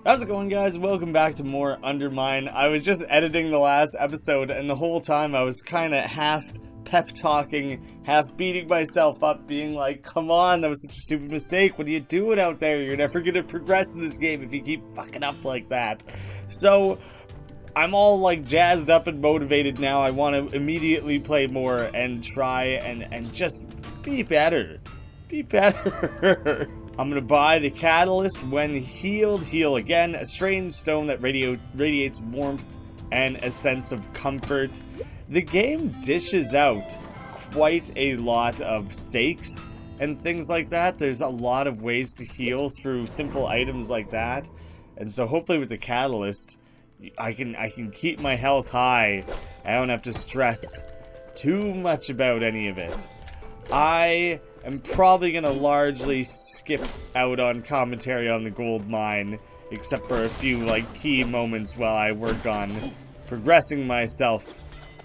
How's it going, guys? Welcome back to more UnderMine. I was just editing the last episode, and the whole time I was kind of half pep-talking, half beating myself up, being like, come on, that was such a stupid mistake. What are you doing out there? You're never going to progress in this game if you keep fucking up like that. So, I'm all, like, jazzed up and motivated now. I want to immediately play more and try and just be better. Be better. I'm gonna buy the catalyst. When healed, heal again. A strange stone that radiates warmth and a sense of comfort. The game dishes out quite a lot of stakes and things like that. There's a lot of ways to heal through simple items like that. And so hopefully with the catalyst, I can keep my health high. I don't have to stress too much about any of it. I am probably going to largely skip out on commentary on the gold mine, except for a few, like, key moments while I work on progressing myself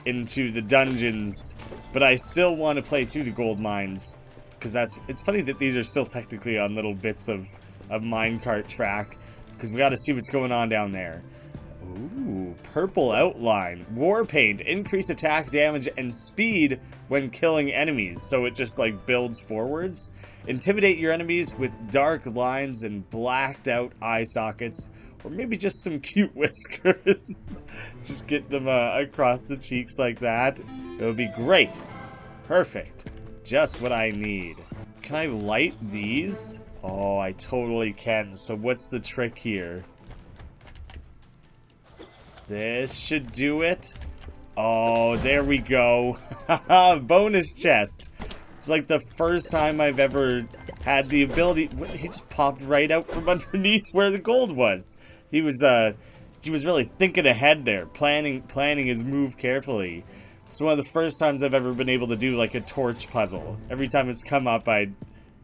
into the dungeons. But I still want to play through the gold mines, because it's funny that these are still technically on little bits of minecart track, because we got to see what's going on down there. Ooh, purple outline. War paint. Increase attack damage and speed when killing enemies. So it just like builds forwards. Intimidate your enemies with dark lines and blacked out eye sockets. Or maybe just some cute whiskers. Just get them across the cheeks like that. It would be great. Perfect. Just what I need. Can I light these? Oh, I totally can. So what's the trick here? This should do it. Oh, there we go. Bonus chest. It's like the first time I've ever had the ability. He just popped right out from underneath where the gold was. He was really thinking ahead there, planning his move carefully. It's one of the first times I've ever been able to do like a torch puzzle. Every time it's come up, I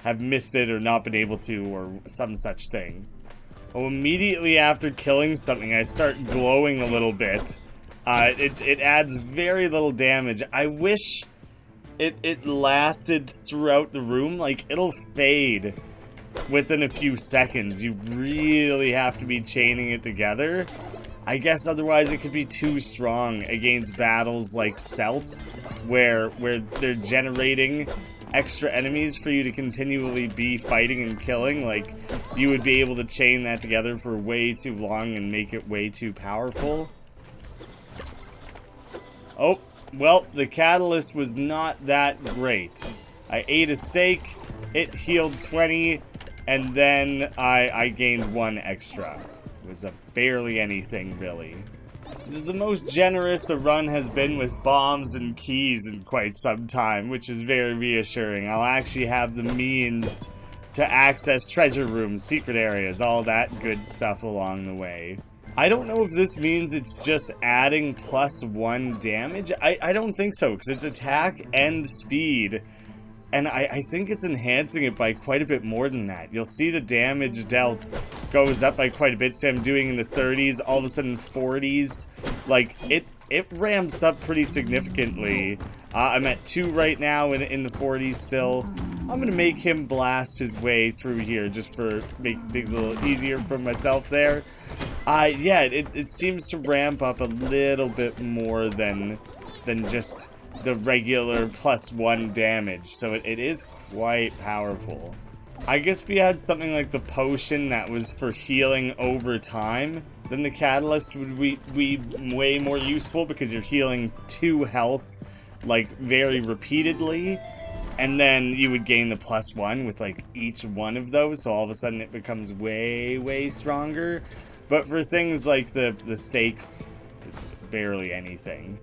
have missed it or not been able to, or some such thing. Oh, immediately after killing something, I start glowing a little bit. It adds very little damage. I wish it lasted throughout the room. Like, it'll fade within a few seconds. You really have to be chaining it together. I guess otherwise it could be too strong against battles like Celt, where they're generating extra enemies for you to continually be fighting and killing. Like, you would be able to chain that together for way too long and make it way too powerful. Oh, well, the catalyst was not that great. I ate a steak, it healed 20, and then I gained 1 extra. It was barely anything, really. This is the most generous a run has been with bombs and keys in quite some time, which is very reassuring. I'll actually have the means to access treasure rooms, secret areas, all that good stuff along the way. I don't know if this means it's just adding +1 damage. I don't think so, because it's attack and speed. And I think it's enhancing it by quite a bit more than that. You'll see the damage dealt goes up by quite a bit. So I'm doing in the 30s, all of a sudden 40s. Like, it ramps up pretty significantly. I'm at 2 right now in the 40s still. I'm going to make him blast his way through here just for making things a little easier for myself there. Yeah, it seems to ramp up a little bit more than just the regular +1 damage, so it is quite powerful. I guess if you had something like the potion that was for healing over time, then the catalyst would be way more useful, because you're healing 2 health, like, very repeatedly, and then you would gain the +1 with, like, each one of those, so all of a sudden it becomes way, way stronger. But for things like the stakes, it's barely anything.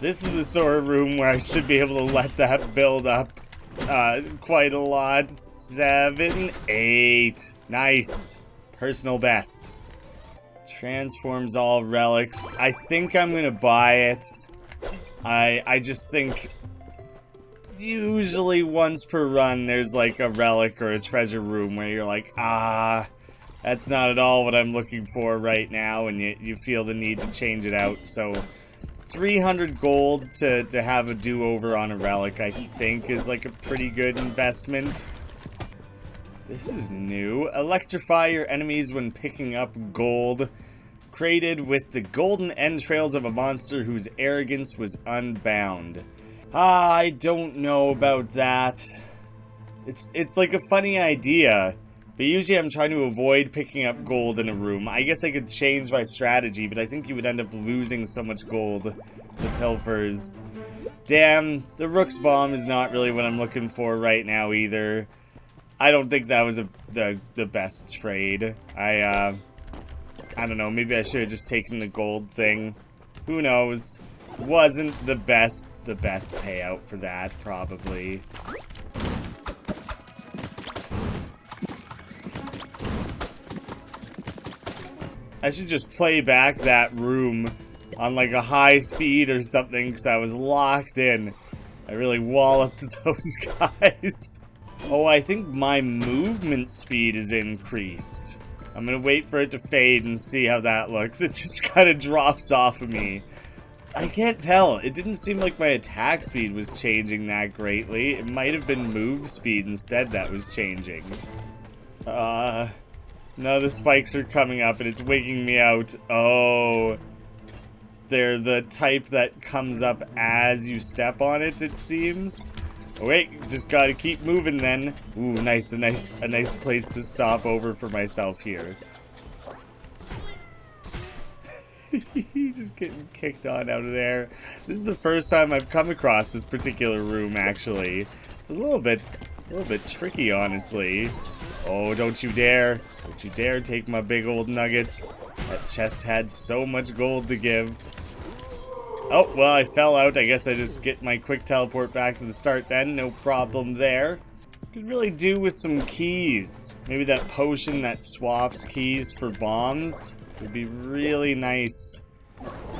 This is the sort of room where I should be able to let that build up quite a lot. 7, 8. Nice. Personal best. Transforms all relics. I think I'm going to buy it. I just think usually once per run there's like a relic or a treasure room where you're like, that's not at all what I'm looking for right now, and you feel the need to change it out. So 300 gold to have a do-over on a relic, I think, is like a pretty good investment. This is new. Electrify your enemies when picking up gold. Created with the golden entrails of a monster whose arrogance was unbound. I don't know about that. It's like a funny idea. But usually I'm trying to avoid picking up gold in a room. I guess I could change my strategy, but I think you would end up losing so much gold. The pilfers. Damn, the Rook's Bomb is not really what I'm looking for right now either. I don't think that was the best trade. I don't know, maybe I should have just taken the gold thing. Who knows? Wasn't the best payout for that, probably. I should just play back that room on like a high speed or something, because I was locked in. I really walloped those guys. Oh, I think my movement speed is increased. I'm gonna wait for it to fade and see how that looks. It just kind of drops off of me. I can't tell. It didn't seem like my attack speed was changing that greatly. It might have been move speed instead that was changing. No, the spikes are coming up and it's wigging me out. Oh. They're the type that comes up as you step on it, it seems. Oh, wait, just gotta keep moving then. Ooh, nice, a nice place to stop over for myself here. Just getting kicked on out of there. This is the first time I've come across this particular room, actually. It's a little bit tricky, honestly. Oh, don't you dare. Don't you dare take my big old nuggets. That chest had so much gold to give. Oh, well, I fell out. I guess I just get my quick teleport back to the start then. No problem there. Could really do with some keys. Maybe that potion that swaps keys for bombs would be really nice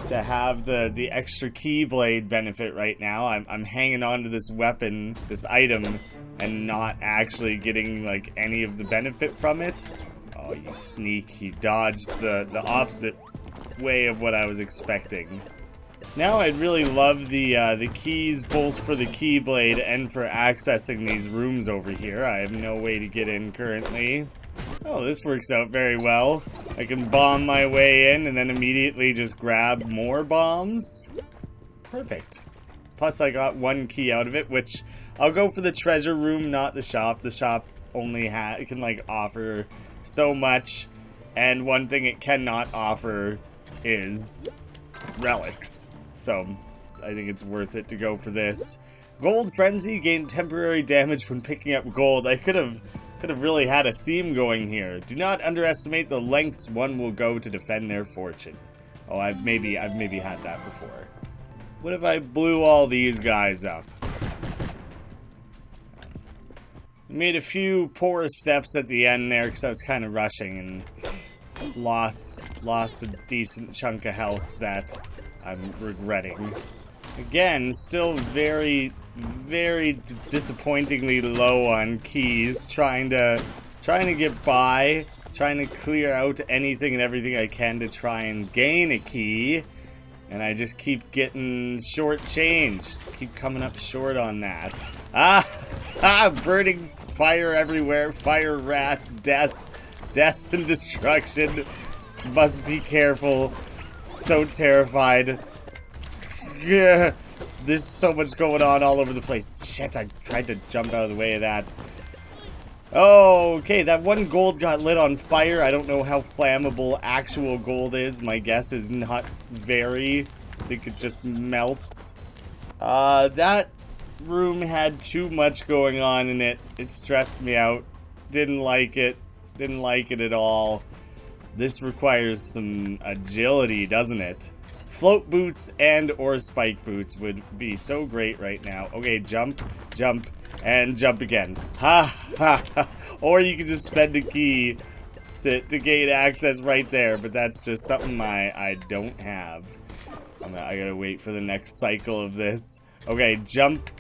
to have the extra keyblade benefit right now. I'm hanging on to this weapon, this item, and not actually getting like any of the benefit from it. Oh, you sneak. He dodged the opposite way of what I was expecting. Now I'd really love the keys both for the Keyblade and for accessing these rooms over here. I have no way to get in currently. Oh, this works out very well. I can bomb my way in and then immediately just grab more bombs. Perfect. Plus I got one key out of it, which I'll go for the treasure room, not the shop. The shop only can like offer so much, and one thing it cannot offer is relics. So, I think it's worth it to go for this. Gold Frenzy gained temporary damage when picking up gold. I could have really had a theme going here. Do not underestimate the lengths one will go to defend their fortune. Oh, I've maybe had that before. What if I blew all these guys up? I made a few poor steps at the end there because I was kind of rushing and lost a decent chunk of health that I'm regretting. Again, still very disappointingly low on keys, trying to get by, trying to clear out anything and everything I can to try and gain a key, and I just keep getting shortchanged. Keep coming up short on that. Burning fire everywhere, fire rats, death and destruction. Must be careful. So terrified. Yeah, there's so much going on all over the place. Shit, I tried to jump out of the way of that. Oh, okay, that one gold got lit on fire. I don't know how flammable actual gold is. My guess is not very. I think it just melts. That room had too much going on in it. It stressed me out. Didn't like it. Didn't like it at all. This requires some agility, doesn't it? Float boots and or spike boots would be so great right now. Okay, jump, and jump again. Ha, ha, ha. Or you can just spend a key to gain access right there, but that's just something I don't have. I gotta wait for the next cycle of this. Okay, jump.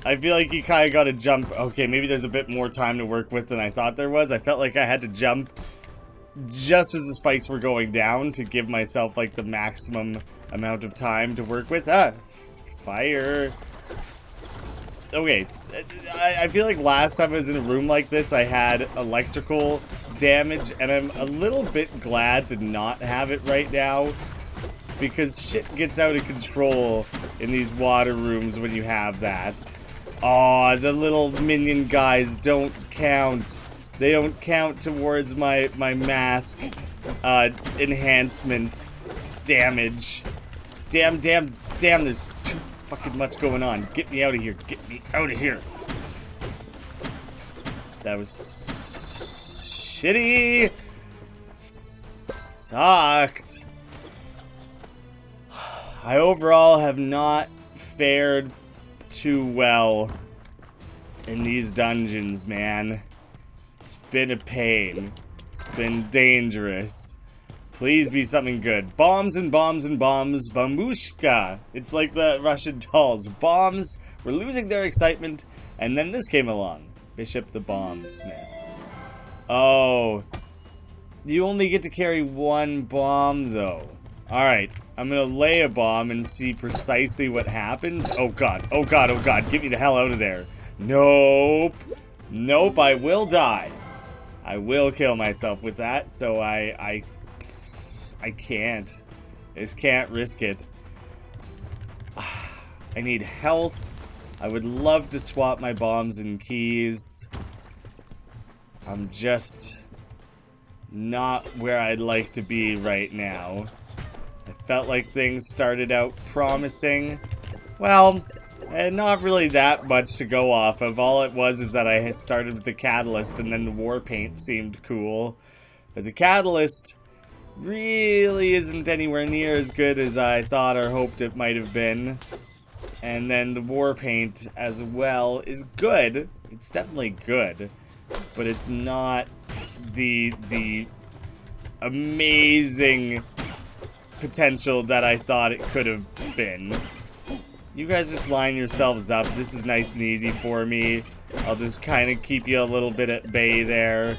I feel like you kind of gotta jump. Okay, maybe there's a bit more time to work with than I thought there was. I felt like I had to jump just as the spikes were going down to give myself like the maximum amount of time to work with. Fire. Okay, I feel like last time I was in a room like this, I had electrical damage, and I'm a little bit glad to not have it right now, because shit gets out of control in these water rooms when you have that. Aw, the little minion guys don't count. They don't count towards my mask enhancement damage. Damn, there's too fucking much going on. Get me out of here. Get me out of here. That was shitty. Sucked. I overall have not fared too well in these dungeons, man. It's been a pain. It's been dangerous. Please be something good. Bombs and bombs and bombs. Babushka. It's like the Russian dolls. Bombs were losing their excitement, and then this came along. Bishop the Bombsmith. Oh. You only get to carry one bomb, though. Alright. I'm gonna lay a bomb and see precisely what happens. Oh god. Oh god. Oh god. Get me the hell out of there. Nope. Nope. I will die. I will kill myself with that, so I can't. I just can't risk it. I need health. I would love to swap my bombs and keys. I'm just not where I'd like to be right now. I felt like things started out promising. Well, not really that much to go off of. All it was is that I had started with the catalyst and then the war paint seemed cool. But the catalyst really isn't anywhere near as good as I thought or hoped it might have been. And then the war paint as well is good. It's definitely good. But it's not the amazing potential that I thought it could have been. You guys just line yourselves up. This is nice and easy for me. I'll just kind of keep you a little bit at bay there.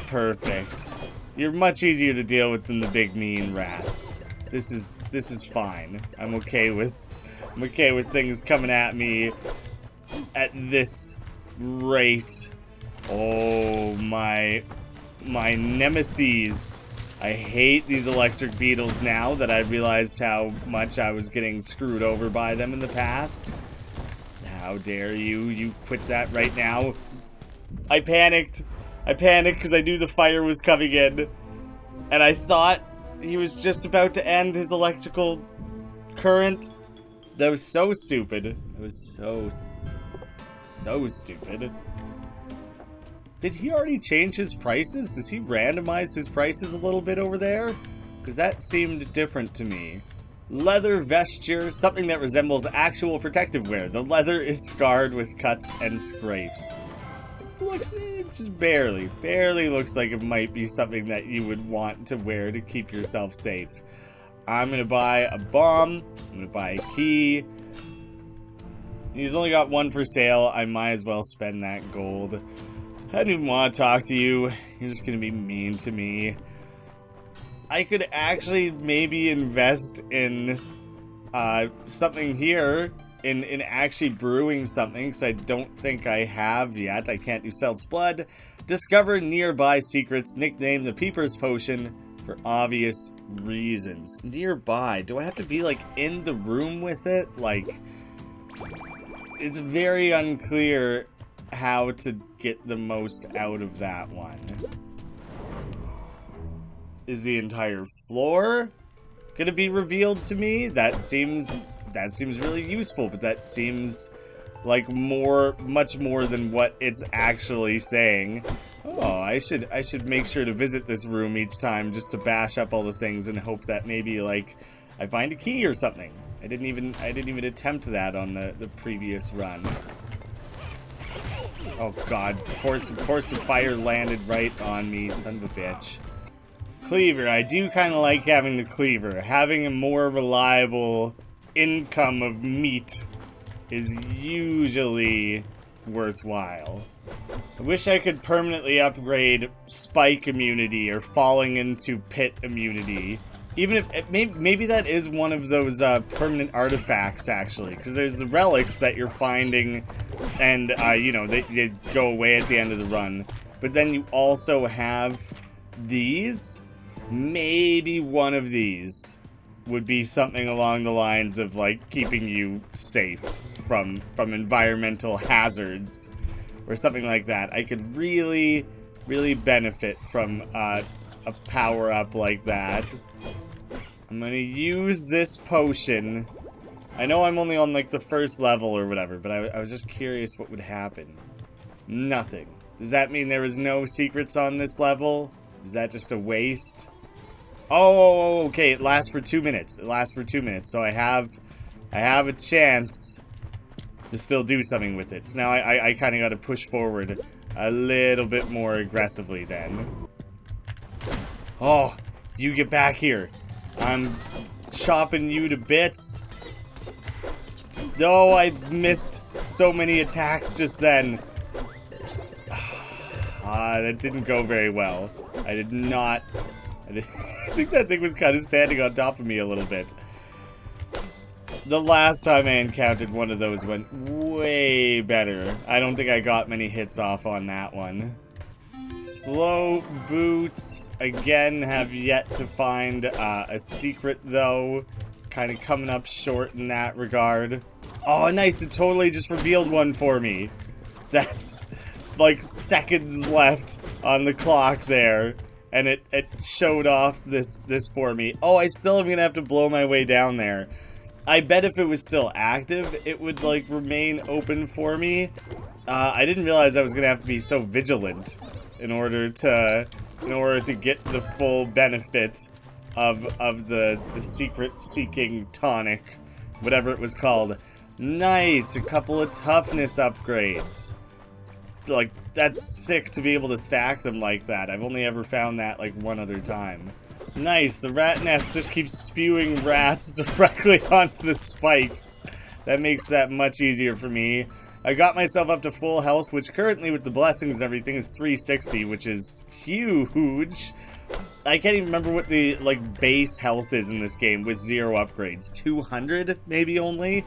Perfect. You're much easier to deal with than the big mean rats. This is fine. I'm okay with things coming at me at this rate. Oh my nemesis. I hate these electric beetles now that I've realized how much I was getting screwed over by them in the past. How dare you? You quit that right now. I panicked. I panicked because I knew the fire was coming in. And I thought he was just about to end his electrical current. That was so stupid. It was so stupid. Did he already change his prices? Does he randomize his prices a little bit over there? Because that seemed different to me. Leather vesture, something that resembles actual protective wear. The leather is scarred with cuts and scrapes. It just barely looks like it might be something that you would want to wear to keep yourself safe. I'm gonna buy a bomb. I'm gonna buy a key. He's only got one for sale. I might as well spend that gold. I didn't want to talk to you. You're just gonna be mean to me. I could actually maybe invest in something here. In actually brewing something, because I don't think I have yet. I can't do Selt's Blood. Discover nearby secrets. Nickname the Peeper's Potion for obvious reasons. Nearby. Do I have to be, like, in the room with it? Like, it's very unclear how to get the most out of that one. Is the entire floor gonna be revealed to me? That seems really useful, but that seems like much more than what it's actually saying. Oh, I should make sure to visit this room each time just to bash up all the things and hope that maybe, like, I find a key or something. I didn't even attempt that on the previous run. Oh god, of course the fire landed right on me, son of a bitch. Cleaver, I do kind of like having the cleaver. Having a more reliable income of meat is usually worthwhile. I wish I could permanently upgrade spike immunity or falling into pit immunity Even if maybe that is one of those permanent artifacts, actually, because there's the relics that you're finding, and you know, they go away at the end of the run. But then you also have these. Maybe one of these would be something along the lines of like keeping you safe from environmental hazards or something like that. I could really benefit from a power up like that. I'm gonna use this potion. I know I'm only on like the first level or whatever, but I was just curious what would happen. Nothing. Does that mean there was no secrets on this level? Is that just a waste? Oh, okay, it lasts for 2 minutes. It lasts for 2 minutes, so I have a chance to still do something with it. So now I kind of got to push forward a little bit more aggressively then. Oh, you get back here. I'm chopping you to bits. Oh, I missed so many attacks just then. That didn't go very well. I did not... I think that thing was kind of standing on top of me a little bit. The last time I encountered one of those went way better. I don't think I got many hits off on that one. Slow boots, again, have yet to find a secret, though. Kind of coming up short in that regard. Oh, nice, it totally just revealed one for me. That's like seconds left on the clock there. And it showed off this for me. Oh, I still am gonna have to blow my way down there. I bet if it was still active, it would like remain open for me. I didn't realize I was gonna have to be so vigilant in order to get the full benefit of the secret seeking tonic, whatever it was called. Nice, a couple of toughness upgrades. Like, that's sick to be able to stack them like that. I've only ever found that, like, one other time. Nice, the rat nest just keeps spewing rats directly onto the spikes. That makes that much easier for me. I got myself up to full health, which currently, with the blessings and everything, is 360, which is huge. I can't even remember what the, like, base health is in this game with 0 upgrades. 200, maybe only?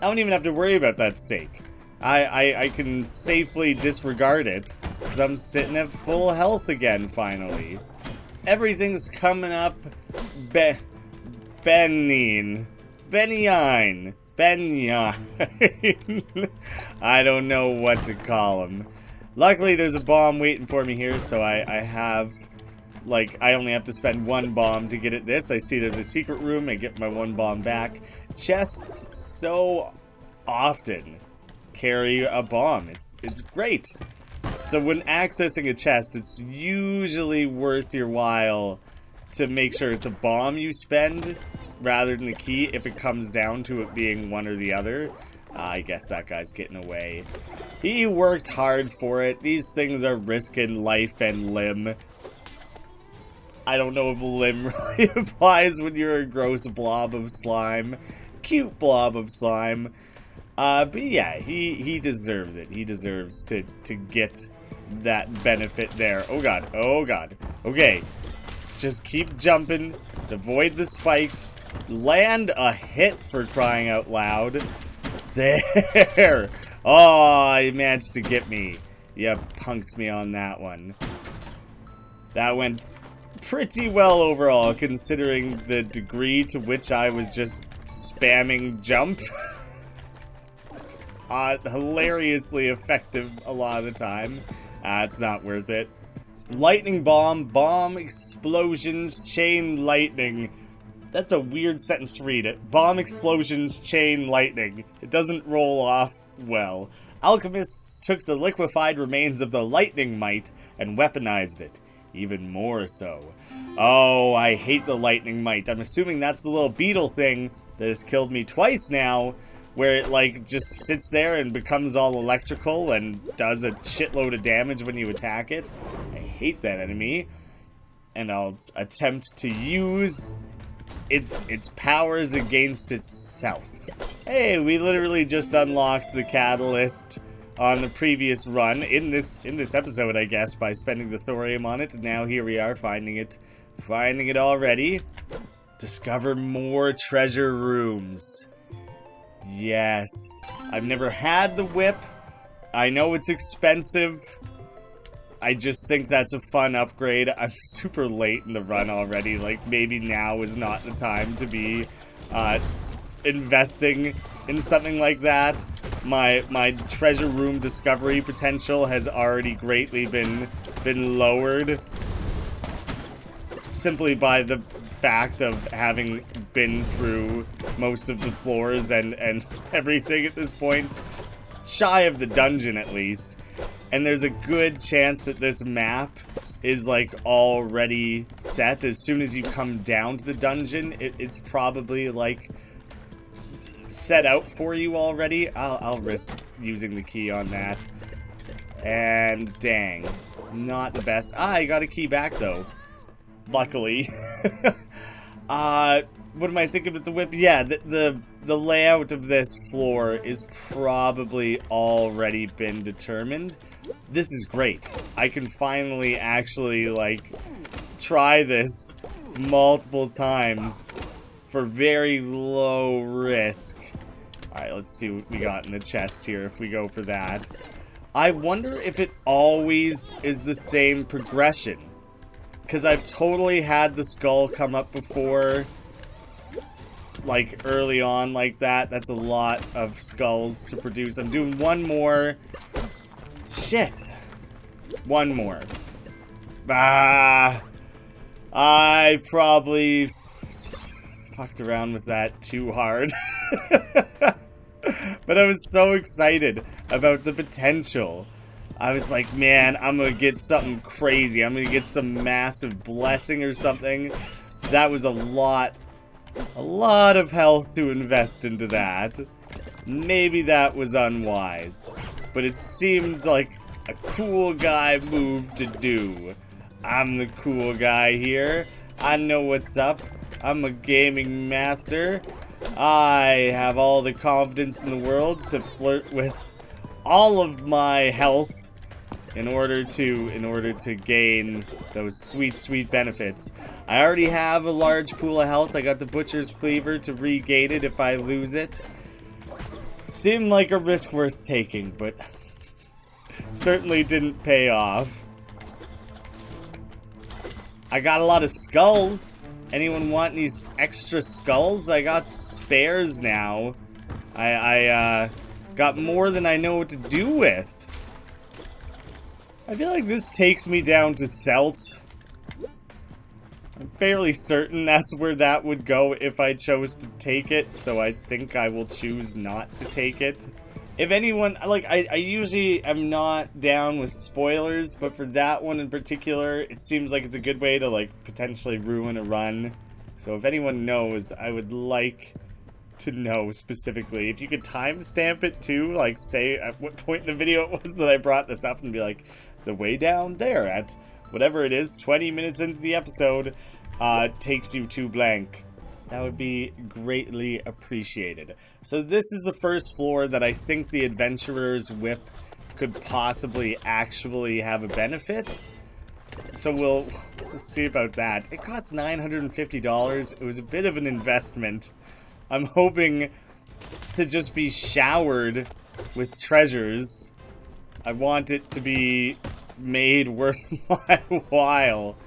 I don't even have to worry about that stake. I can safely disregard it, because I'm sitting at full health again, finally. Everything's coming up Benign. I don't know what to call him. Luckily, there's a bomb waiting for me here, so I have... Like, I only have to spend 1 bomb to get at this. I see there's a secret room, I get my 1 bomb back. Chests so often carry a bomb. It's great. So when accessing a chest, it's usually worth your while to make sure it's a bomb you spend rather than the key if it comes down to it being one or the other. I guess that guy's getting away. He worked hard for it. These things are risking life and limb. I don't know if limb really applies when you're a gross blob of slime. Cute blob of slime. But yeah, he deserves it. He deserves to get that benefit there. Oh god, oh god. Okay, just keep jumping, avoid the spikes, land a hit for crying out loud. There! Oh, you managed to get me. You punked me on that one. That went pretty well overall, considering the degree to which I was just spamming jump. Hilariously effective a lot of the time. It's not worth it. Lightning bomb, bomb explosions, chain lightning. That's a weird sentence to read it. Bomb explosions, chain lightning. It doesn't roll off well. Alchemists took the liquefied remains of the lightning mite and weaponized it. Even more so. Oh, I hate the lightning mite. I'm assuming that's the little beetle thing that has killed me twice now, where it, like, just sits there and becomes all electrical and does a shitload of damage when you attack it. I hate that enemy. And I'll attempt to use its powers against itself. Hey, we literally just unlocked the catalyst on the previous run, in this episode, I guess, by spending the thorium on it, and now here we are finding it already. Discover more treasure rooms. Yes. I've never had the whip. I know it's expensive. I just think that's a fun upgrade. I'm super late in the run already. Like, maybe now is not the time to be investing in something like that. My treasure room discovery potential has already greatly been lowered. Simply by the fact of having been through most of the floors and everything at this point. Shy of the dungeon, at least. And there's a good chance that this map is, like, already set. As soon as you come down to the dungeon, it's probably, like, set out for you already. I'll risk using the key on that. And dang. Not the best. I got a key back, though. Luckily. What am I thinking with the whip? Yeah, the layout of this floor is probably already been determined. This is great. I can finally actually, like, try this multiple times for very low risk. Alright, let's see what we got in the chest here if we go for that. I wonder if it always is the same progression. Because I've totally had the skull come up before. Like, early on like that. That's a lot of skulls to produce. I'm doing one more. Shit. One more. I probably fucked around with that too hard. But I was so excited about the potential. I was like, man, I'm gonna get something crazy. I'm gonna get some massive blessing or something. That was a lot of health to invest into that. Maybe that was unwise, but it seemed like a cool guy move to do. I'm the cool guy here. I know what's up. I'm a gaming master. I have all the confidence in the world to flirt with all of my health in order to gain those sweet benefits. I already have a large pool of health. I got the Butcher's Cleaver to regain it if I lose it. Seemed like a risk worth taking, but certainly didn't pay off. I got a lot of skulls. Anyone want these extra skulls? I got spares now. I got more than I know what to do with. I feel like this takes me down to Celt. I'm fairly certain that's where that would go if I chose to take it, so I think I will choose not to take it. If anyone, like, I usually am not down with spoilers, but for that one in particular, it seems like it's a good way to, like, potentially ruin a run. So if anyone knows, I would like to know specifically. If you could timestamp it too, like, say at what point in the video it was that I brought this up, and be like, the way down there at whatever it is, 20 minutes into the episode, takes you to blank. That would be greatly appreciated. So this is the first floor that I think the Adventurer's Whip could possibly actually have a benefit. So we'll see about that. It costs $950. It was a bit of an investment. I'm hoping to just be showered with treasures. I want it to be made worth my while.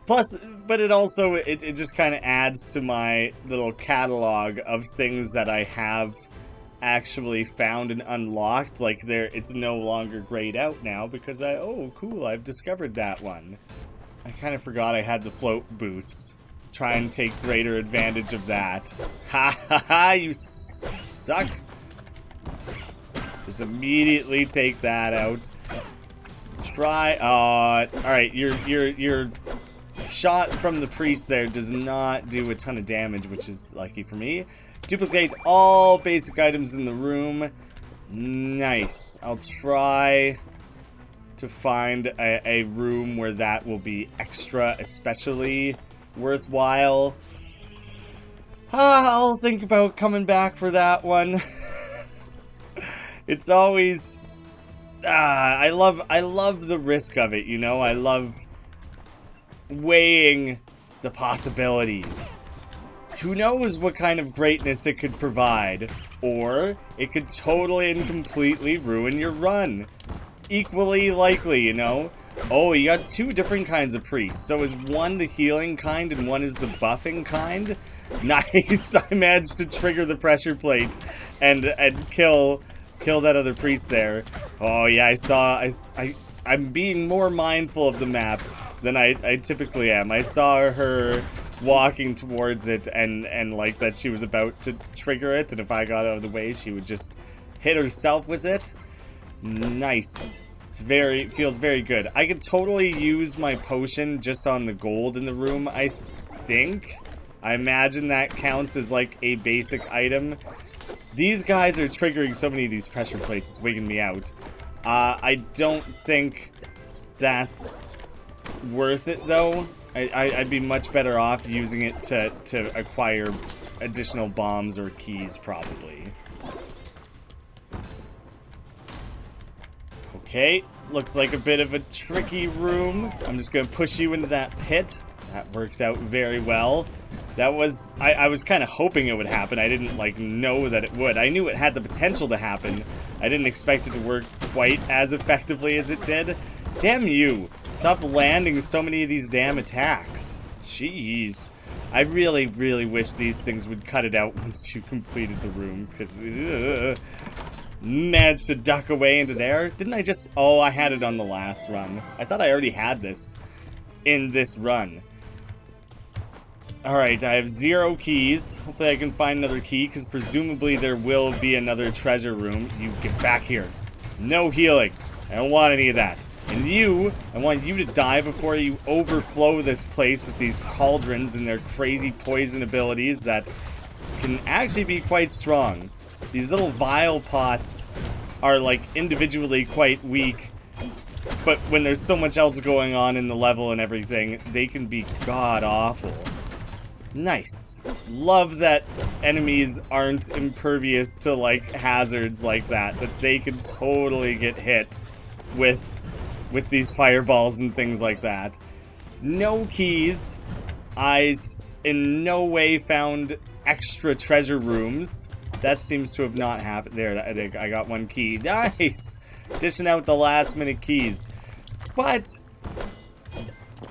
Plus, but it also, it just kind of adds to my little catalog of things that I have actually found and unlocked. Like, it's no longer grayed out now because oh, cool, I've discovered that one. I kind of forgot I had the float boots. Try and take greater advantage of that. Ha ha ha, you suck. Just immediately take that out. Alright, your shot from the priest there does not do a ton of damage, which is lucky for me. Duplicate all basic items in the room. Nice. I'll try to find a room where that will be extra, especially worthwhile. I'll think about coming back for that one. It's always I love the risk of it, you know? I love weighing the possibilities. who knows what kind of greatness it could provide. Or it could totally and completely ruin your run. Equally likely, you know? Oh, you got two different kinds of priests. So is one the healing kind and one is the buffing kind? Nice! I managed to trigger the pressure plate and kill that other priest there. Oh yeah, I'm being more mindful of the map than I typically am. I saw her walking towards it and like that she was about to trigger it, and if I got out of the way she would just hit herself with it. Nice. It feels very good. I could totally use my potion just on the gold in the room, I think. I imagine that counts as like a basic item. These guys are triggering so many of these pressure plates, it's wigging me out. I don't think that's worth it though. I'd be much better off using it to acquire additional bombs or keys, probably. Okay, looks like a bit of a tricky room. I'm just gonna push you into that pit. That worked out very well. That was, I was kind of hoping it would happen. I didn't, like, know that it would. I knew it had the potential to happen. I didn't expect it to work quite as effectively as it did. Damn you. Stop landing so many of these damn attacks. Jeez. I really, really wish these things would cut it out once you completed the room, because, managed to duck away into there. Didn't I just... Oh, I had it on the last run. I thought I already had this in this run. Alright, I have 0 keys. Hopefully I can find another key, because presumably there will be another treasure room. You get back here. No healing. I don't want any of that. And you, I want you to die before you overflow this place with these cauldrons and their crazy poison abilities that can actually be quite strong. These little vial pots are, like, individually quite weak, but when there's so much else going on in the level and everything, they can be god-awful. Nice. Love that enemies aren't impervious to, like, hazards like that they can totally get hit with these fireballs and things like that. No keys. I in no way found extra treasure rooms. That seems to have not happened. There, I got 1 key. Nice! Dishing out the last minute keys. But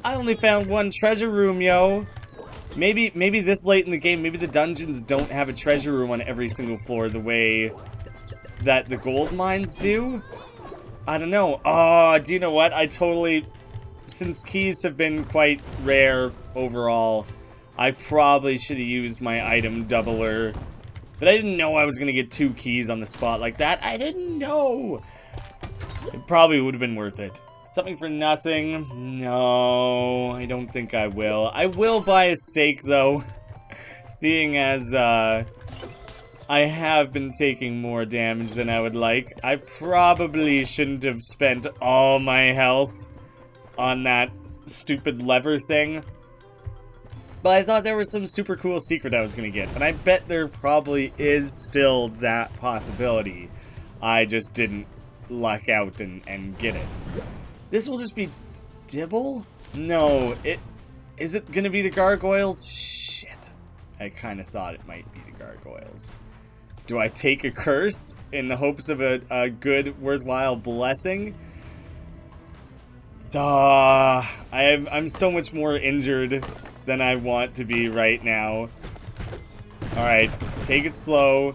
I only found 1 treasure room, yo. Maybe this late in the game, maybe the dungeons don't have a treasure room on every single floor the way that the gold mines do. I don't know. Oh, do you know what? Since keys have been quite rare overall, I probably should have used my item doubler. But I didn't know I was going to get 2 keys on the spot like that. I didn't know. It probably would have been worth it. Something for nothing? No, I don't think I will. I will buy a steak, though. Seeing as I have been taking more damage than I would like, I probably shouldn't have spent all my health on that stupid lever thing. But I thought there was some super cool secret I was going to get. And I bet there probably is still that possibility. I just didn't luck out and get it. This will just be Dibble? No, is it going to be the gargoyles? Shit. I kind of thought it might be the gargoyles. Do I take a curse in the hopes of a good, worthwhile blessing? I'm so much more injured than I want to be right now. Alright, take it slow.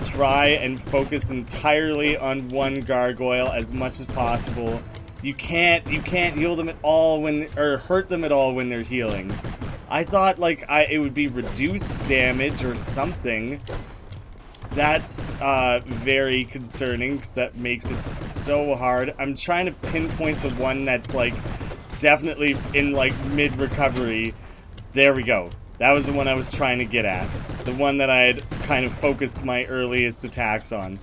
Try and focus entirely on 1 gargoyle as much as possible. You can't heal them at all or hurt them at all when they're healing. I thought like it would be reduced damage or something. That's very concerning because that makes it so hard. I'm trying to pinpoint the one that's like definitely in like mid-recovery. There we go. That was the one I was trying to get at. The one that I had kind of focused my earliest attacks on.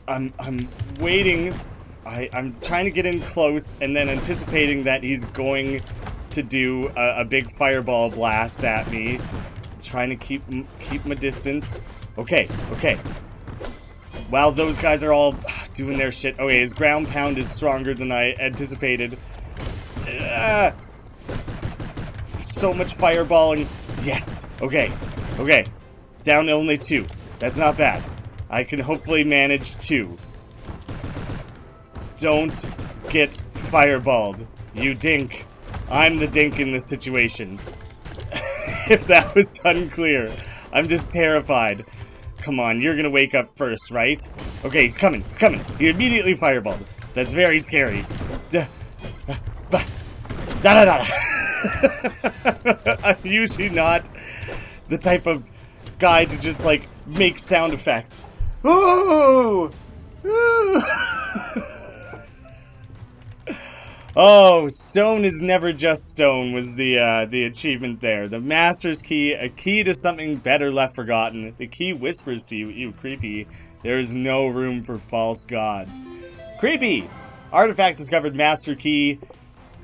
I'm waiting. I'm trying to get in close and then anticipating that he's going to do a big fireball blast at me. Trying to keep my distance. Okay. While those guys are all doing their shit. Okay, his ground pound is stronger than I anticipated. So much fireballing. Yes. Okay. Okay. Down to only 2. That's not bad. I can hopefully manage 2. Don't get fireballed, you dink. I'm the dink in this situation. If that was unclear. I'm just terrified. Come on, you're gonna wake up first, right? Okay, he's coming. He's coming. He immediately fireballed. That's very scary. Da-da-da-da. I'm usually not the type of guy to just, like, make sound effects. Ooh! Ooh! Oh, stone is never just stone was the achievement there. The Master's Key, a key to something better left forgotten. The key whispers to you, you creepy. There is no room for false gods. Creepy! Artifact discovered, Master Key.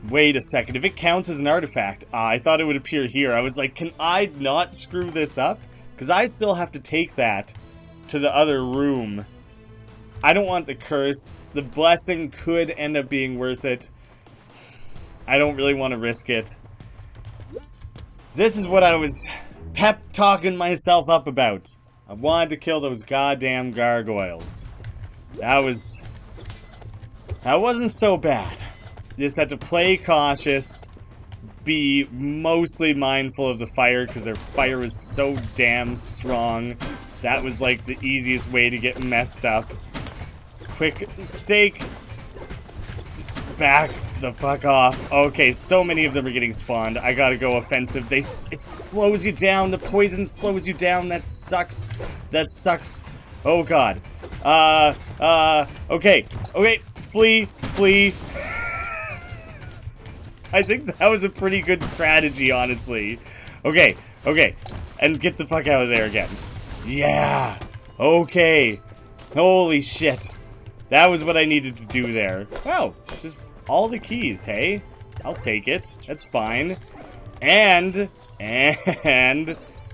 Wait a second, if it counts as an artifact, I thought it would appear here. I was like, can I not screw this up? Because I still have to take that to the other room. I don't want the curse. The blessing could end up being worth it. I don't really want to risk it. This is what I was pep-talking myself up about. I wanted to kill those goddamn gargoyles. That wasn't so bad. Just had to play cautious, be mostly mindful of the fire, because their fire was so damn strong. That was like the easiest way to get messed up. Quick stake. Back the fuck off. Okay, so many of them are getting spawned. I gotta go offensive. It slows you down. The poison slows you down. That sucks. That sucks. Oh god. Okay. Okay. Flee. Flee. I think that was a pretty good strategy, honestly. Okay. Okay. And get the fuck out of there again. Yeah. Okay. Holy shit. That was what I needed to do there. Wow. Just all the keys, hey? I'll take it. That's fine. And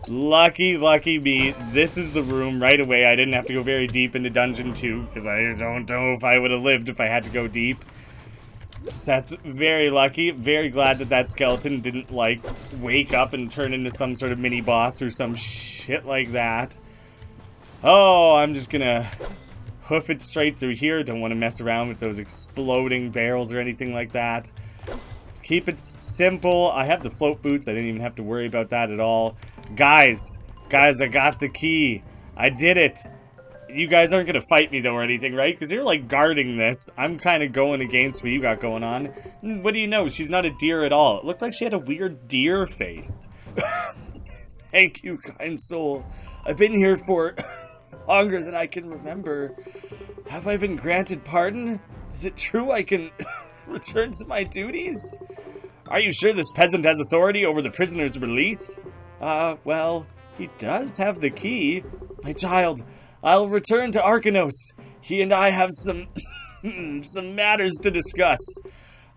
lucky me, this is the room right away. I didn't have to go very deep into Dungeon 2, because I don't know if I would have lived if I had to go deep. So that's very lucky. Very glad that that skeleton didn't, like, wake up and turn into some sort of mini-boss or some shit like that. Oh, I'm just gonna hoof it straight through here. Don't want to mess around with those exploding barrels or anything like that. Keep it simple. I have the float boots. I didn't even have to worry about that at all. Guys, I got the key. I did it. You guys aren't going to fight me, though, or anything, right? Because you're, like, guarding this. I'm kind of going against what you got going on. What do you know? She's not a deer at all. It looked like she had a weird deer face. Thank you, kind soul. I've been here for longer than I can remember. Have I been granted pardon? Is it true I can return to my duties? Are you sure this peasant has authority over the prisoner's release? Well, he does have the key. My child, I'll return to Arkanos. He and I have some matters to discuss.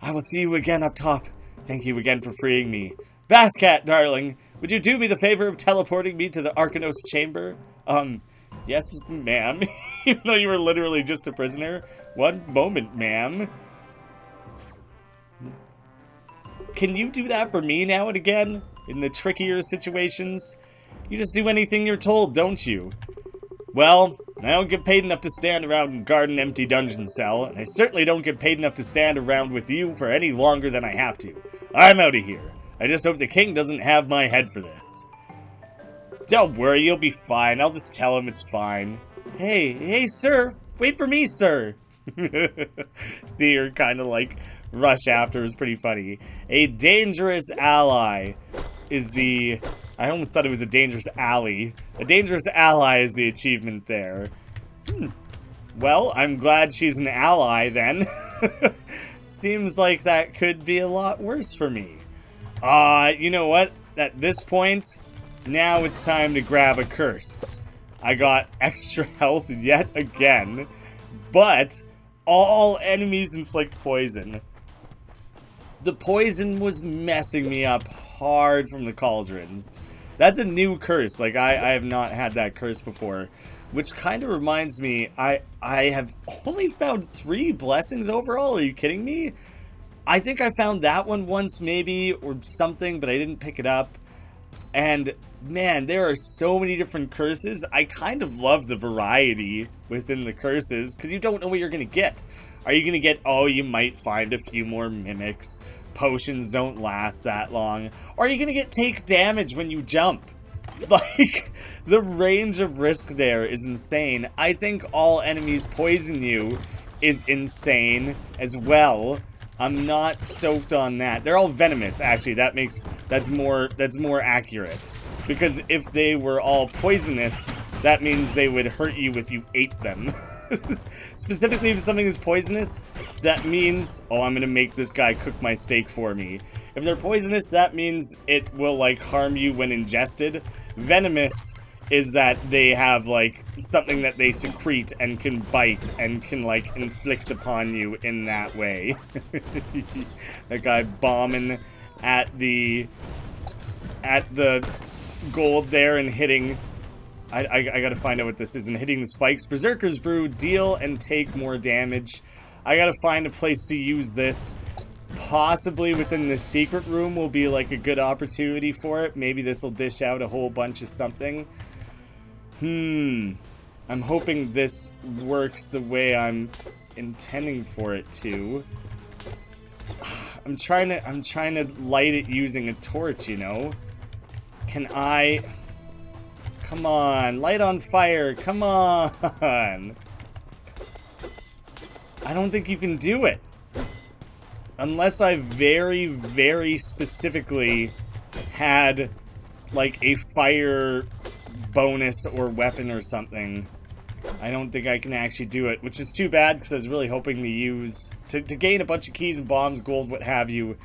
I will see you again up top. Thank you again for freeing me. Bathcat, darling, would you do me the favor of teleporting me to the Arkanos chamber? Yes, ma'am. Even though you were literally just a prisoner. One moment, ma'am. Can you do that for me now and again? In the trickier situations? You just do anything you're told, don't you? Well, I don't get paid enough to stand around and guard an empty dungeon cell, and I certainly don't get paid enough to stand around with you for any longer than I have to. I'm out of here. I just hope the king doesn't have my head for this. Don't worry, you'll be fine. I'll just tell him it's fine. Hey, sir. Wait for me, sir. See her kind of like rush after. It was pretty funny. A dangerous ally is the... I almost thought it was a dangerous alley. A dangerous ally is the achievement there. Well, I'm glad she's an ally then. Seems like that could be a lot worse for me. You know what? At this point, now it's time to grab a curse. I got extra health yet again, but all enemies inflict poison. The poison was messing me up hard from the cauldrons. That's a new curse. Like, I have not had that curse before. Which kind of reminds me, I have only found 3 blessings overall. Are you kidding me? I think I found that one once maybe, or something, but I didn't pick it up. And man, there are so many different curses. I kind of love the variety within the curses, because you don't know what you're going to get. Are you going to get, oh, you might find a few more mimics. Potions don't last that long. Or are you going to get take damage when you jump? Like, the range of risk there is insane. I think all enemies poison you is insane as well. I'm not stoked on that. They're all venomous, actually. That's more accurate. Because if they were all poisonous, that means they would hurt you if you ate them. Specifically, if something is poisonous, that means, oh, I'm gonna make this guy cook my steak for me. If they're poisonous, that means it will, like, harm you when ingested. Venomous is that they have, like, something that they secrete and can bite and can, like, inflict upon you in that way. That guy bombing at the gold there and hitting... I gotta find out what this is, and hitting the spikes. Berserker's Brew, deal and take more damage. I gotta find a place to use this. Possibly within the secret room will be like a good opportunity for it. Maybe this will dish out a whole bunch of something. I'm hoping this works the way I'm intending for it to. I'm trying to light it using a torch, you know? Can I... Come on, light on fire, come on! I don't think you can do it. Unless I very, very specifically had, like, a fire bonus or weapon or something. I don't think I can actually do it, which is too bad, because I was really hoping to use... To gain a bunch of keys and bombs, gold, what have you,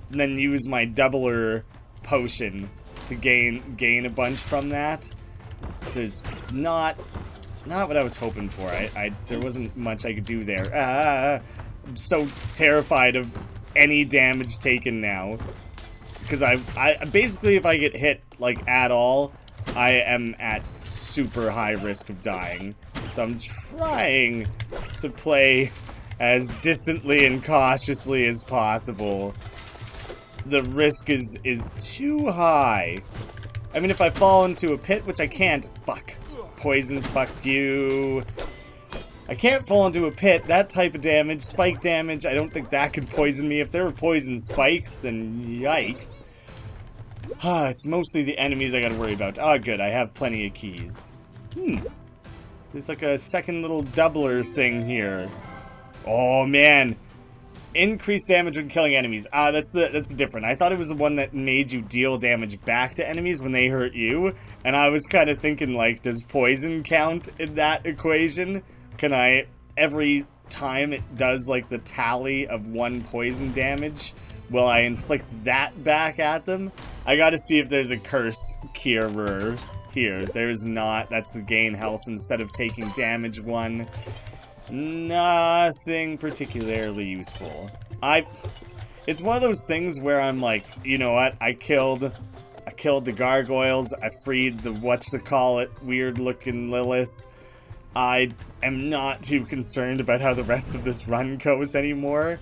and then use my doubler potion to gain a bunch from that. So there's not what I was hoping for. There wasn't much I could do there. I'm so terrified of any damage taken now. Because I basically, if I get hit, like, at all, I am at super high risk of dying. So I'm trying to play as distantly and cautiously as possible. The risk is too high. I mean, if I fall into a pit, which I can't, fuck. Poison, fuck you. I can't fall into a pit. That type of damage, spike damage, I don't think that could poison me. If there were poison spikes, then yikes. It's mostly the enemies I gotta worry about. Ah, good, I have plenty of keys. There's like a second little doubler thing here. Oh, man. Increased damage when killing enemies. That's different. I thought it was the one that made you deal damage back to enemies when they hurt you. And I was kind of thinking, like, does poison count in that equation? Can I, every time it does, like, the tally of 1 poison damage, will I inflict that back at them? I gotta see if there's a curse curer here. There's not. That's the gain health instead of taking damage 1. Nothing particularly useful. It's one of those things where I'm like, you know what? I killed the gargoyles. I freed the whatchamacallit weird looking Lilith. I am not too concerned about how the rest of this run goes anymore.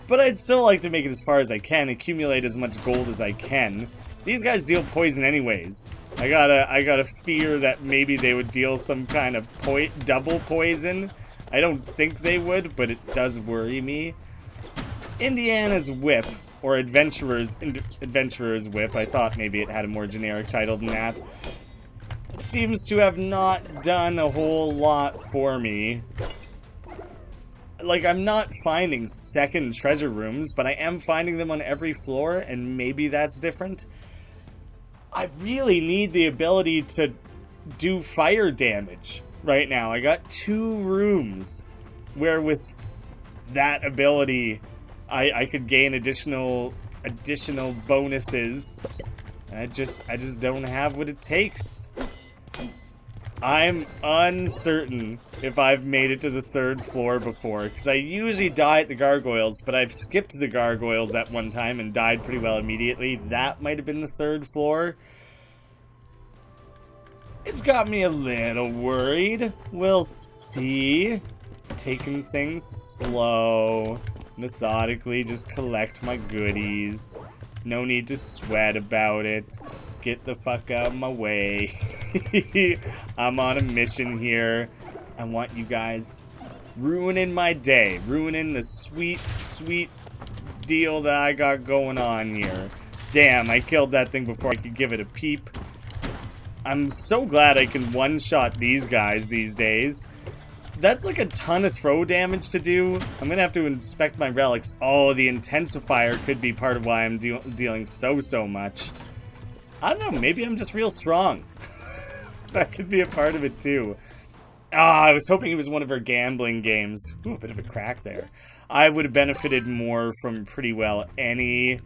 But I'd still like to make it as far as I can, accumulate as much gold as I can. These guys deal poison anyways. I gotta fear that maybe they would deal some kind of double poison. I don't think they would, but it does worry me. Indiana's Whip, or Adventurer's Whip, I thought maybe it had a more generic title than that, seems to have not done a whole lot for me. Like, I'm not finding second treasure rooms, but I am finding them on every floor, and maybe that's different. I really need the ability to do fire damage right now. I got 2 rooms where with that ability I could gain additional bonuses. I just don't have what it takes. I'm uncertain if I've made it to the 3rd floor before, because I usually die at the gargoyles, but I've skipped the gargoyles at one time and died pretty well immediately. That might have been the 3rd floor. It's got me a little worried. We'll see. Taking things slow. Methodically, just collect my goodies. No need to sweat about it. Get the fuck out of my way. I'm on a mission here. I want you guys ruining my day. Ruining the sweet, sweet deal that I got going on here. Damn, I killed that thing before I could give it a peep. I'm so glad I can one-shot these guys these days. That's like a ton of throw damage to do. I'm gonna have to inspect my relics. Oh, the intensifier could be part of why I'm dealing so much. I don't know, maybe I'm just real strong. That could be a part of it too. Ah, I was hoping it was one of her gambling games. Ooh, a bit of a crack there. I would have benefited more from pretty well any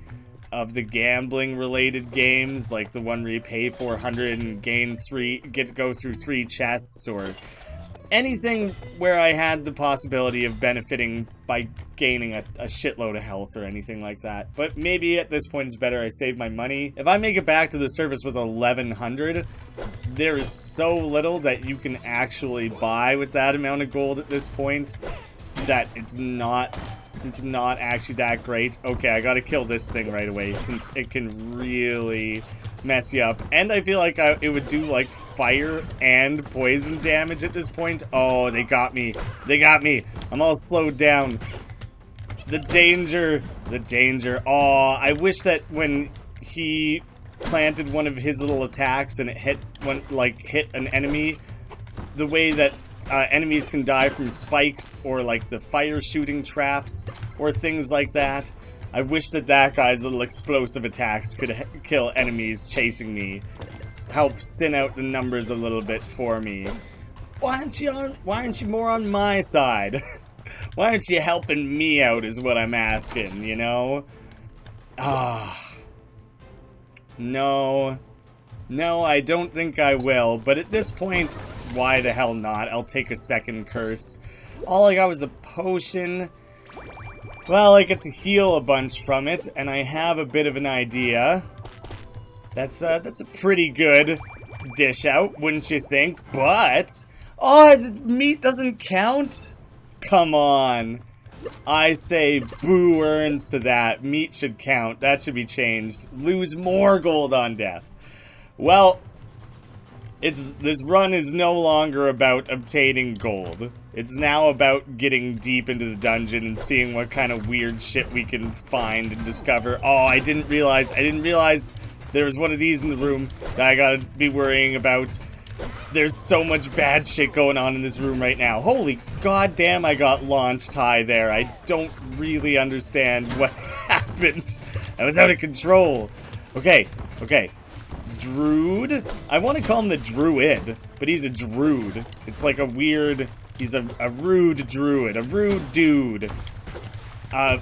of the gambling related games, like the one where you pay 400 and go through 3 chests, or anything where I had the possibility of benefiting by gaining a shitload of health or anything like that. But maybe at this point it's better I save my money. If I make it back to the surface with 1100, there is so little that you can actually buy with that amount of gold at this point that it's not actually that great. Okay, I gotta kill this thing right away since it can really mess you up. And I feel like it would do like fire and poison damage at this point. Oh, they got me. They got me. I'm all slowed down. The danger. The danger. Oh, I wish that when he planted one of his little attacks and it hit an enemy, the way that enemies can die from spikes or like the fire shooting traps or things like that. I wish that guy's little explosive attacks could kill enemies chasing me. Help thin out the numbers a little bit for me. Why aren't you more on my side? Why aren't you helping me out is what I'm asking, you know? Ah. No. No, I don't think I will, but at this point, why the hell not? I'll take a second curse. All I got was a potion. Well, I get to heal a bunch from it, and I have a bit of an idea. That's a pretty good dish out, wouldn't you think? But, oh, meat doesn't count? Come on. I say boo earns to that. Meat should count. That should be changed. Lose more gold on death. Well, this run is no longer about obtaining gold. It's now about getting deep into the dungeon and seeing what kind of weird shit we can find and discover. Oh, I didn't realize there was one of these in the room that I gotta be worrying about. There's so much bad shit going on in this room right now. Holy goddamn, I got launched high there. I don't really understand what happened. I was out of control. Okay. Druid? I want to call him the Druid, but he's a Druid. It's like a weird... He's a rude druid, a rude dude. But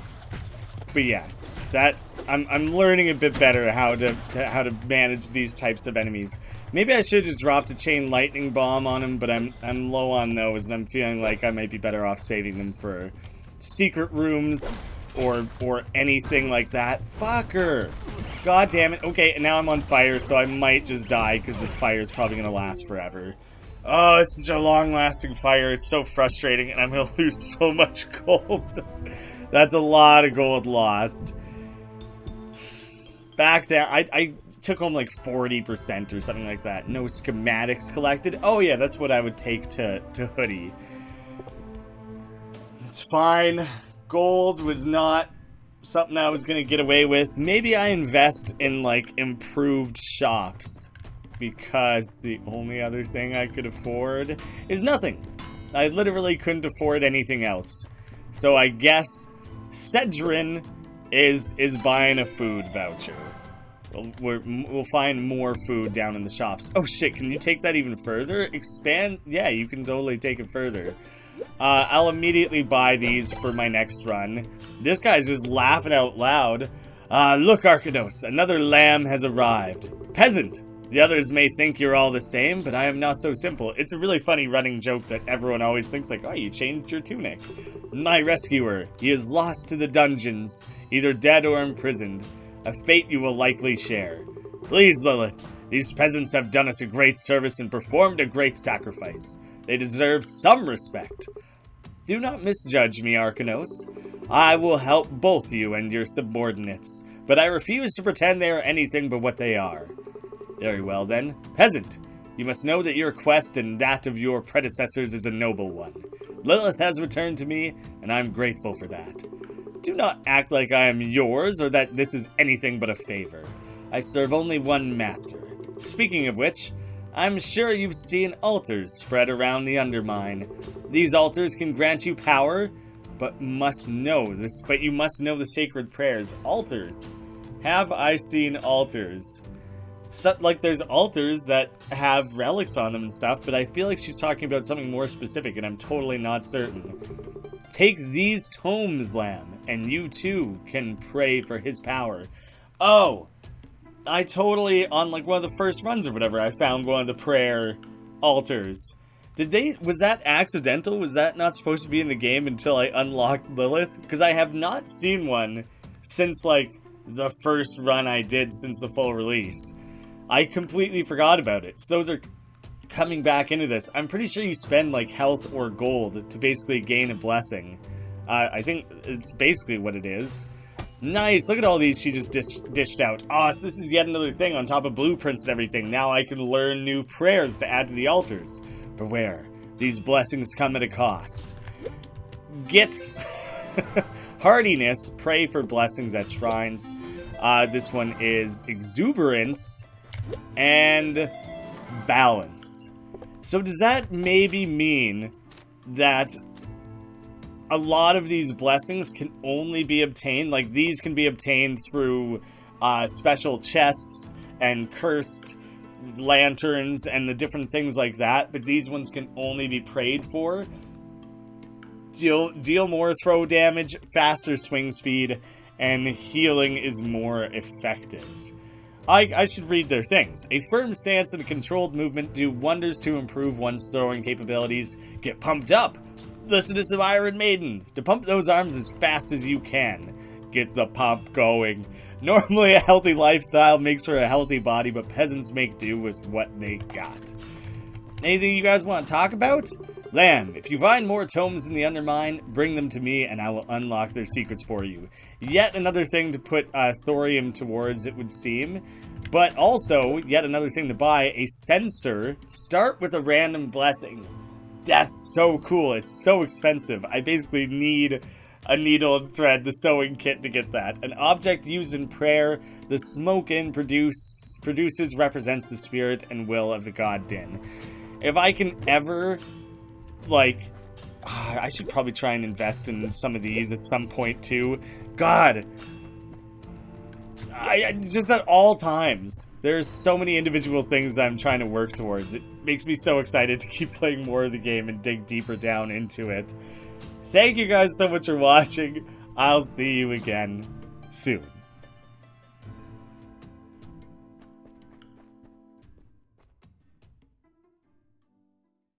yeah, that I'm learning a bit better how to manage these types of enemies. Maybe I should just drop a chain lightning bomb on him, but I'm low on those, and I'm feeling like I might be better off saving them for secret rooms or anything like that. Fucker! God damn it. Okay, and now I'm on fire, so I might just die because this fire is probably gonna last forever. Oh, it's such a long-lasting fire. It's so frustrating, and I'm going to lose so much gold. That's a lot of gold lost. Back down. I took home like 40% or something like that. No schematics collected. Oh, yeah, that's what I would take to Hoodie. It's fine. Gold was not something I was going to get away with. Maybe I invest in, like, improved shops. Because the only other thing I could afford is nothing. I literally couldn't afford anything else. So I guess Cedrin is buying a food voucher. We'll find more food down in the shops. Oh shit, can you take that even further? Expand? Yeah, you can totally take it further. I'll immediately buy these for my next run. This guy's just laughing out loud. Look, Arcanos, another lamb has arrived. Peasant! The others may think you're all the same, but I am not so simple. It's a really funny running joke that everyone always thinks like, oh, you changed your tunic. My rescuer, he is lost to the dungeons, either dead or imprisoned. A fate you will likely share. Please, Lilith, these peasants have done us a great service and performed a great sacrifice. They deserve some respect. Do not misjudge me, Arcanos. I will help both you and your subordinates, but I refuse to pretend they are anything but what they are. Very well then. Peasant, you must know that your quest and that of your predecessors is a noble one. Lilith has returned to me, and I'm grateful for that. Do not act like I am yours, or that this is anything but a favor. I serve only one master. Speaking of which, I'm sure you've seen altars spread around the UnderMine. These altars can grant you power, but you must know the sacred prayers. Altars. Have I seen altars? So, like, there's altars that have relics on them and stuff, but I feel like she's talking about something more specific, and I'm totally not certain. Take these tomes, Lamb, and you too can pray for his power. Oh! I totally, on like one of the first runs or whatever, I found one of the prayer altars. Was that accidental? Was that not supposed to be in the game until I unlocked Lilith? Because I have not seen one since like the first run I did since the full release. I completely forgot about it. So those are coming back into this. I'm pretty sure you spend like health or gold to basically gain a blessing. I think it's basically what it is. Nice, look at all these she just dished out. Oh, so this is yet another thing on top of blueprints and everything. Now I can learn new prayers to add to the altars. Beware, these blessings come at a cost. Get hardiness, pray for blessings at shrines. This one is exuberance and balance. So does that maybe mean that a lot of these blessings can only be obtained, like these can be obtained through special chests and cursed lanterns and the different things like that, but these ones can only be prayed for? Deal more throw damage, faster swing speed, and healing is more effective. I should read their things. A firm stance and a controlled movement do wonders to improve one's throwing capabilities. Get pumped up! Listen to some Iron Maiden to pump those arms as fast as you can. Get the pump going. Normally a healthy lifestyle makes for a healthy body, but peasants make do with what they got. Anything you guys want to talk about? Lamb, if you find more tomes in the UnderMine, bring them to me and I will unlock their secrets for you. Yet another thing to put thorium towards, it would seem. But also, yet another thing to buy, a sensor. Start with a random blessing. That's so cool. It's so expensive. I basically need a needle and thread, the sewing kit to get that. An object used in prayer, the smoke in produces represents the spirit and will of the god Din. If I can ever, like, I should probably try and invest in some of these at some point too. God, I just at all times, there's so many individual things I'm trying to work towards. It makes me so excited to keep playing more of the game and dig deeper down into it. Thank you guys so much for watching. I'll see you again soon.